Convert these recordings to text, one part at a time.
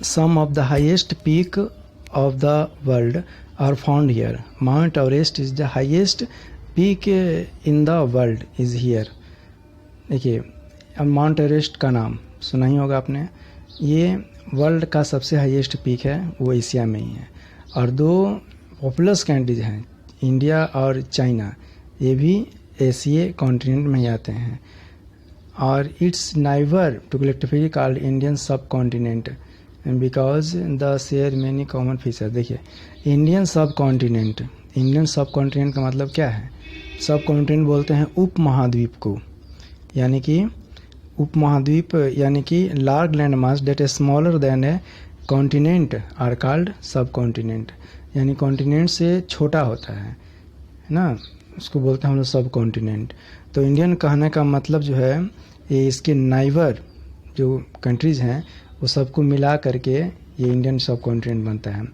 Some of the highest peak of the world are found here. Mount Everest is the highest peak in the world is here. देखिए, अब mount Everest का नाम सुना ही होगा आपने। ये वर्ल्ड का सबसे हाईएस्ट पीक है, वो एशिया में ही है। और दो पॉपुलस कंट्रीज हैं, इंडिया और चाइना, ये भी एशिया कॉन्टिनेंट में ही आते हैं। और its neighbour too collectively called Indian subcontinent because the share many common feature. देखिए, इंडियन सब कॉन्टिनेंट का मतलब क्या है? सब कॉन्टिनेंट बोलते हैं उप महाद्वीप को, यानी कि उप महाद्वीप यानी कि large land mass that a smaller than a continent are called subcontinent, यानी कॉन्टिनेंट से छोटा होता है ना, उसको बोलते हैं हम लोग सब कॉन्टिनेंट। तो इंडियन कहने का मतलब जो है, ये इसके नाइबर जो कंट्रीज़ हैं वो सबको मिला करके ये इंडियन सब कॉन्टिनेंट बनता है।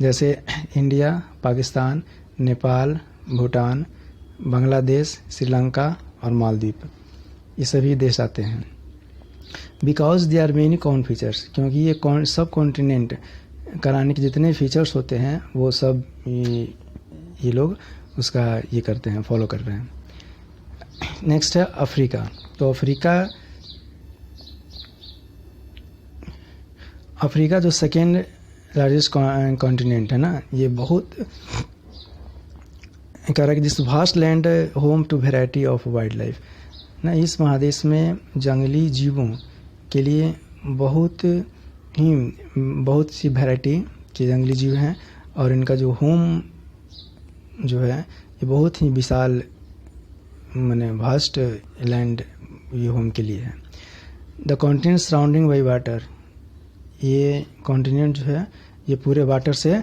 जैसे इंडिया, पाकिस्तान, नेपाल, भूटान, बांग्लादेश, श्रीलंका और मालदीव, ये सभी देश आते हैं। Because they are many common features, क्योंकि ये सब कॉन्टिनेंट कराने के जितने फीचर्स होते हैं वो सब ये लोग उसका ये करते हैं, फॉलो कर रहे हैं। नेक्स्ट है अफ्रीका। तो अफ्रीका जो सेकेंड लार्जेस्ट कॉन्टिनेंट है ना, ये बहुत कह रहा है कि this vast land home to variety of wildlife ना। इस महादेश में जंगली जीवों के लिए बहुत सी वैरायटी के जंगली जीव हैं, और इनका जो होम जो है ये बहुत ही विशाल माने वास्ट लैंड ये होम के लिए है। The continent surrounding by water, ये कॉन्टिनेंट जो है ये पूरे वाटर से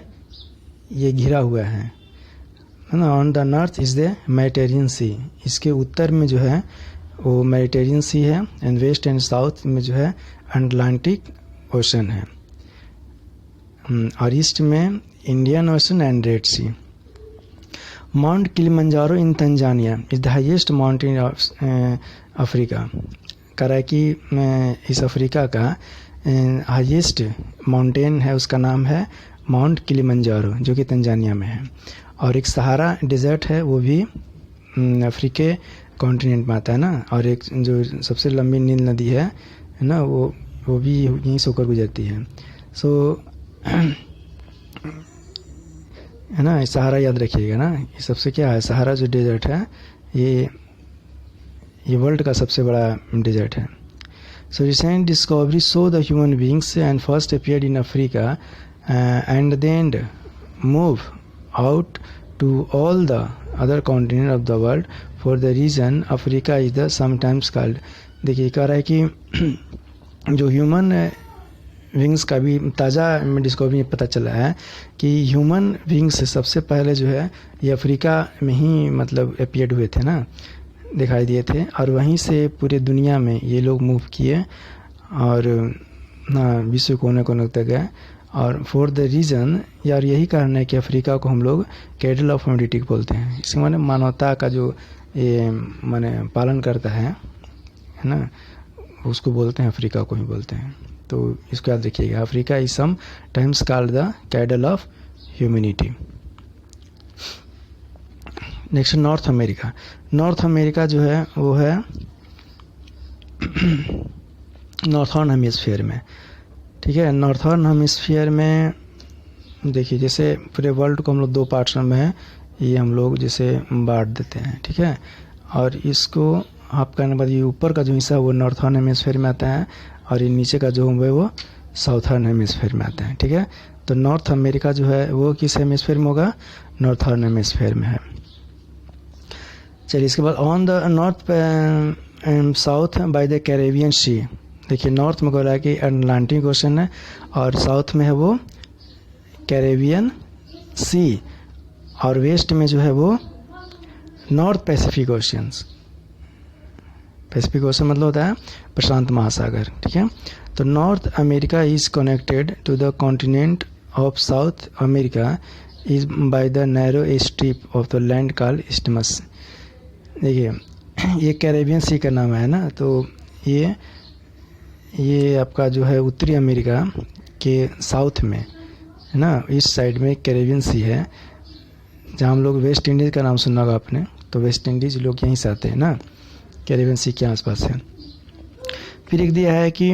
ये घिरा हुआ है ना। On the north is the Mediterranean Sea, इसके उत्तर में जो है वो मेडिटेरियन सी है, एंड वेस्ट एंड साउथ में जो है अटलांटिक ओशन है, और ईस्ट में Indian Ocean and Red Sea. Mount Kilimanjaro in Tanzania is the highest mountain of Africa. कह रहा है कि इस अफ्रीका का हाईएस्ट माउंटेन है, उसका नाम है माउंट किलिमंजारो, जो कि तंजानिया में है। और एक सहारा डेजर्ट है, वो भी अफ्रीके कॉन्टिनेंट में आता है ना। और एक जो सबसे लंबी नील नदी है ना, वो भी यहीं से होकर गुजरती है। सो है ना, सहारा याद रखिएगा ना, ये सबसे क्या है, सहारा जो डेजर्ट है ये वर्ल्ड का सबसे बड़ा डेजर्ट है। So recent discovery show the human beings and first appeared in Africa and then move out to all the other continent of the world for the reason Africa is the sometimes called. देखिए, कह रहा है कि जो human wings का भी ताज़ा discovery पता चला है कि ह्यूमन विंग्स सबसे पहले जो है ये अफ्रीका में ही मतलब अपीयर्ड हुए थे ना, दिखाई दिए थे, और वहीं से पूरे दुनिया में ये लोग मूव किए और विश्व कोने कोने तक गए। और फॉर द रीज़न, यार यही कारण है कि अफ्रीका को हम लोग कैटल ऑफ ह्यूमैनिटी बोलते हैं। इसके माने मानवता का जो ये माने पालन करता है ना, उसको बोलते हैं, अफ्रीका को ही बोलते हैं। तो इसको याद रखिएगा, Africa is sometimes called the cradle of humanity. Next North America. North America जो है वो है नॉर्थर्न हेमिस्फीयर में, ठीक है। नॉर्थर्न हेमिस्फीयर में देखिए, जैसे पूरे वर्ल्ड को हम लोग दो पार्ट्स में है, ये हम लोग जैसे बांट देते हैं, ठीक है। और इसको हाफ करने के बाद ये ऊपर का जो हिस्सा है वो नॉर्थर्न हेमिस्फीयर में आता है, और ये नीचे का जो है वो साउथर्न हेमिस्फीयर में आता है, ठीक है। तो नॉर्थ अमेरिका जो है वो किस हेमिस्फीयर में होगा? नॉर्थर्न हेमिस्फीयर में है। चलिए, इसके बाद on the north south by the Caribbean Sea. देखिए, नॉर्थ में बोला है कि अटलांटिक ओशन है, और साउथ में है वो कैरेबियन सी, और वेस्ट में जो है वो North Pacific oceans. Pacific Ocean मतलब होता है प्रशांत महासागर, ठीक है। तो North America is connected to the continent of South America is by the narrow strip of the land called isthmus. देखिए, ये कैरेबियन सी का नाम है ना, तो ये आपका जो है उत्तरी अमेरिका के साउथ में है ना, ईस्ट साइड में कैरेबियन सी है, जहाँ हम लोग वेस्ट इंडीज़ का नाम सुना होगा आपने, तो वेस्ट इंडीज़ लोग यहीं से आते हैं ना, कैरेबियन सी के आसपास है। फिर एक दिया है कि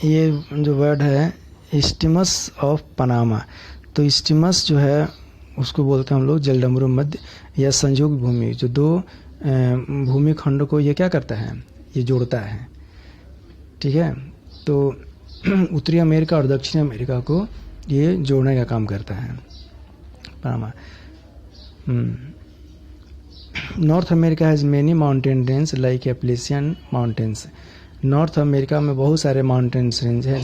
ये जो वर्ड है इस्टिमस ऑफ पनामा, तो इस्टिमस जो है उसको बोलते हैं हम लोग जलडमरू मध्य या संयोग भूमि, जो दो भूमि खंड को ये क्या करता है, ये जोड़ता है, ठीक है। तो उत्तरी अमेरिका और दक्षिण अमेरिका को ये जोड़ने का काम करता है Panama. North America has many mountain range like Appalachian mountains, north America में बहुत सारे माउंटेन्स रेंज हैं